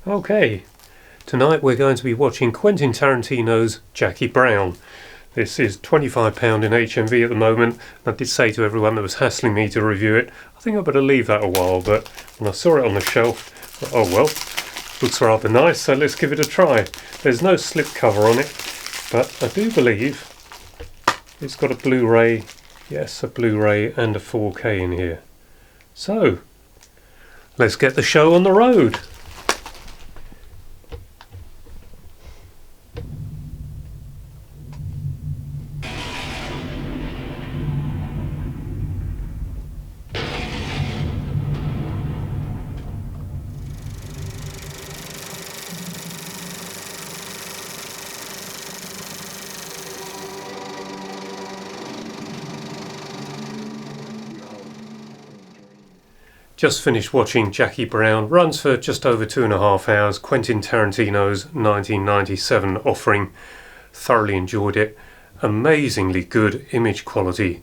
Okay, tonight we're going to be watching Quentin Tarantino's Jackie Brown. This is £25 in HMV at the moment. I did say to everyone that was hassling me to review it, I think I better leave that a while, but when I saw it on the shelf, I thought, oh well, looks rather nice, so let's give it a try. There's no slip cover on it, but I do believe it's got a Blu-ray, yes, a Blu-ray and a 4K in here. So, let's get the show on the road. Just finished watching Jackie Brown. Runs for just over 2.5 hours. Quentin Tarantino's 1997 offering. Thoroughly enjoyed it. Amazingly good image quality.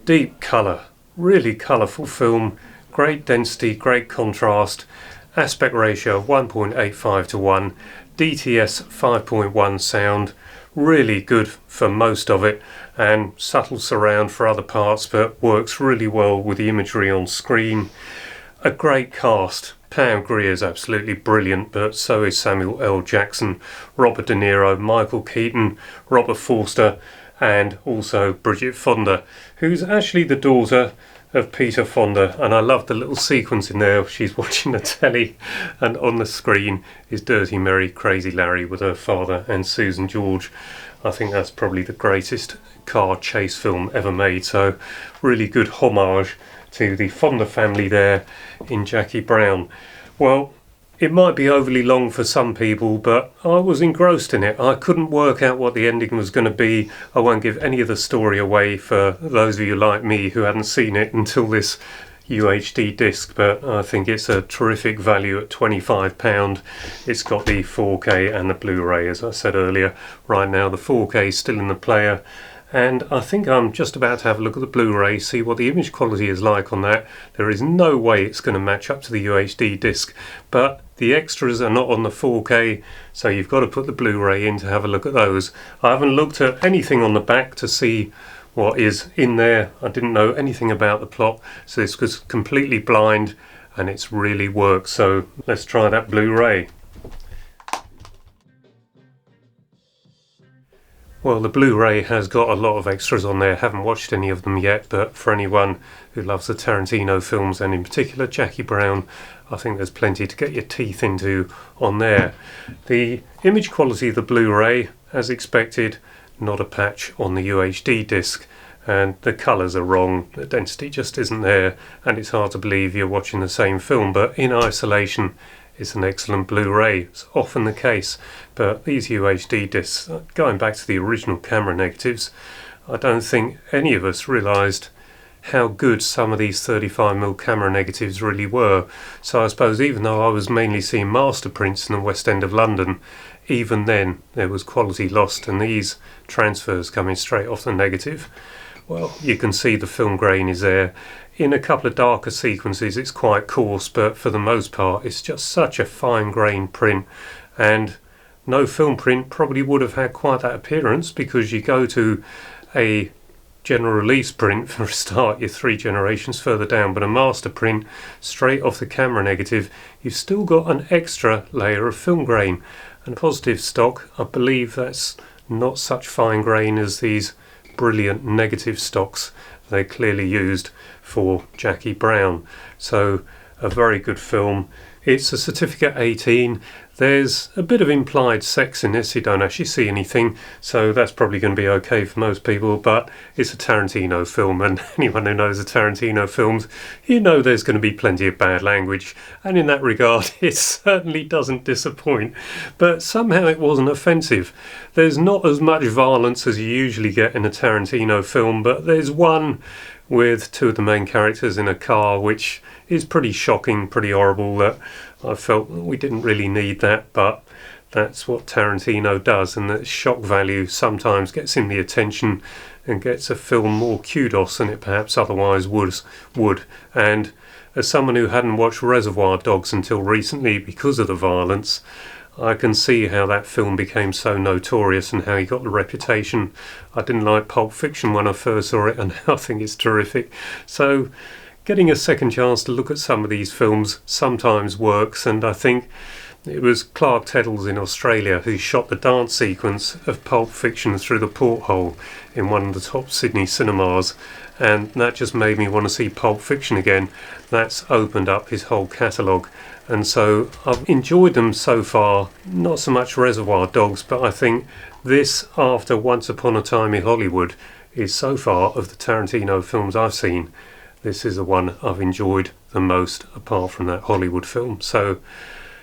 Deep colour. Really colourful film. Great density, great contrast. Aspect ratio of 1.85 to 1. DTS 5.1 sound. Really good for most of it, and subtle surround for other parts, but works really well with the imagery on screen. A great cast. Pam Grier is absolutely brilliant, but so is Samuel L. Jackson, Robert De Niro, Michael Keaton, Robert Forster, and also Bridget Fonda, who's actually the daughter of Peter Fonda. And I love the little sequence in there. She's watching the telly and on the screen is Dirty Mary Crazy Larry with her father and Susan George. I think that's probably the greatest car chase film ever made, so really good homage to the Fonda family there in Jackie Brown. Well, it might be overly long for some people, but I was engrossed in it. I couldn't work out what the ending was going to be. I won't give any of the story away for those of you like me who hadn't seen it until this UHD disc, but I think it's a terrific value at £25. It's got the 4K and the Blu-ray, as I said earlier. Right now the 4K is still in the player, and I think I'm just about to have a look at the Blu-ray, see what the image quality is like on that. There is no way it's going to match up to the UHD disc, but the extras are not on the 4K, so you've got to put the Blu-ray in to have a look at those. I haven't looked at anything on the back to see what is in there. I didn't know anything about the plot, so this was completely blind, and it's really worked. So let's try that Blu-ray. Well, the Blu-ray has got a lot of extras on there. Haven't watched any of them yet, but for anyone who loves the Tarantino films, and in particular Jackie Brown, I think there's plenty to get your teeth into on there. The image quality of the Blu-ray, as expected, not a patch on the UHD disc, and the colours are wrong, the density just isn't there, and it's hard to believe you're watching the same film, but in isolation it's an excellent Blu-ray. It's often the case, but these UHD discs, going back to the original camera negatives, I don't think any of us realised how good some of these 35mm camera negatives really were. So I suppose even though I was mainly seeing master prints in the West End of London, even then there was quality lost, and these transfers coming straight off the negative, well, you can see the film grain is there. In a couple of darker sequences it's quite coarse, but for the most part it's just such a fine grained print, and no film print probably would have had quite that appearance, because you go to a general release print for a start, you're 3 generations further down, but a master print straight off the camera negative, you've still got an extra layer of film grain. And positive stock, I believe that's not such fine grain as these brilliant negative stocks they clearly used for Jackie Brown. So a very good film. It's a certificate 18. There's a bit of implied sex in this. You don't actually see anything, so that's probably going to be okay for most people, but it's a Tarantino film, and anyone who knows the Tarantino films, you know there's going to be plenty of bad language, and in that regard it certainly doesn't disappoint. But somehow it wasn't offensive. There's not as much violence as you usually get in a Tarantino film, but there's one with 2 of the main characters in a car which is pretty shocking, pretty horrible, that I felt we didn't really need that, but that's what Tarantino does, and that shock value sometimes gets him the attention and gets a film more kudos than it perhaps otherwise would. And as someone who hadn't watched Reservoir Dogs until recently because of the violence, I can see how that film became so notorious and how he got the reputation. I didn't like Pulp Fiction when I first saw it, and now I think it's terrific. So getting a second chance to look at some of these films sometimes works, and I think it was Clark Teddles in Australia who shot the dance sequence of Pulp Fiction through the porthole in one of the top Sydney cinemas, and that just made me want to see Pulp Fiction again. That's opened up his whole catalogue, and so I've enjoyed them so far. Not so much Reservoir Dogs, but I think this, after Once Upon a Time in Hollywood, is so far of the Tarantino films I've seen, this is the one I've enjoyed the most apart from that Hollywood film. So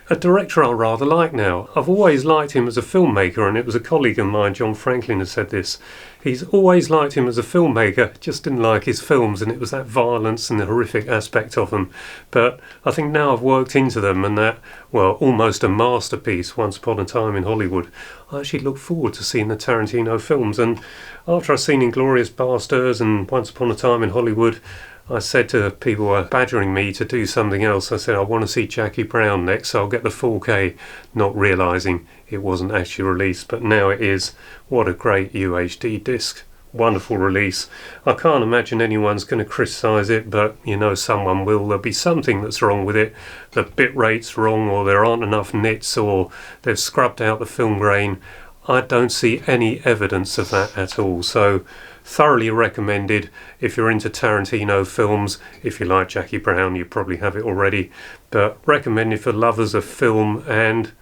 a director I rather like now. I've always liked him as a filmmaker, and it was a colleague of mine, John Franklin, who said this. He's always liked him as a filmmaker, just didn't like his films, and it was that violence and the horrific aspect of them. But I think now I've worked into them, and that, well, almost a masterpiece, Once Upon a Time in Hollywood. I actually look forward to seeing the Tarantino films, and after I've seen Inglourious Basterds and Once Upon a Time in Hollywood, I said to people who were badgering me to do something else, I said, I want to see Jackie Brown next, so I'll get the 4K, not realising it wasn't actually released, but now it is. What a great UHD disc. Wonderful release. I can't imagine anyone's going to criticise it, but you know someone will. There'll be something that's wrong with it. The bit rate's wrong, or there aren't enough nits, or they've scrubbed out the film grain. I don't see any evidence of that at all. So thoroughly recommended if you're into Tarantino films. If you like Jackie Brown, you probably have it already, but recommended for lovers of film and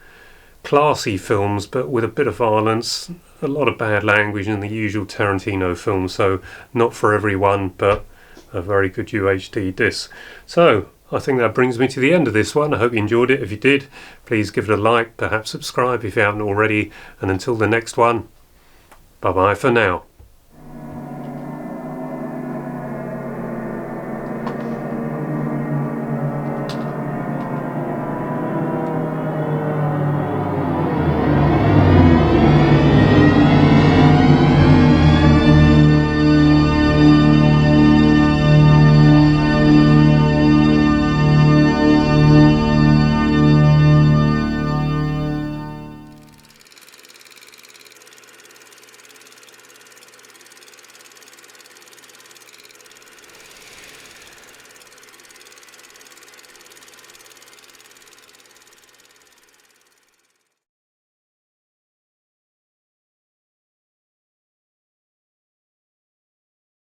classy films, but with a bit of violence, a lot of bad language in the usual Tarantino films. So not for everyone, but a very good UHD disc. So I think that brings me to the end of this one. I hope you enjoyed it. If you did, please give it a like, perhaps subscribe if you haven't already, and until the next one, bye bye for now.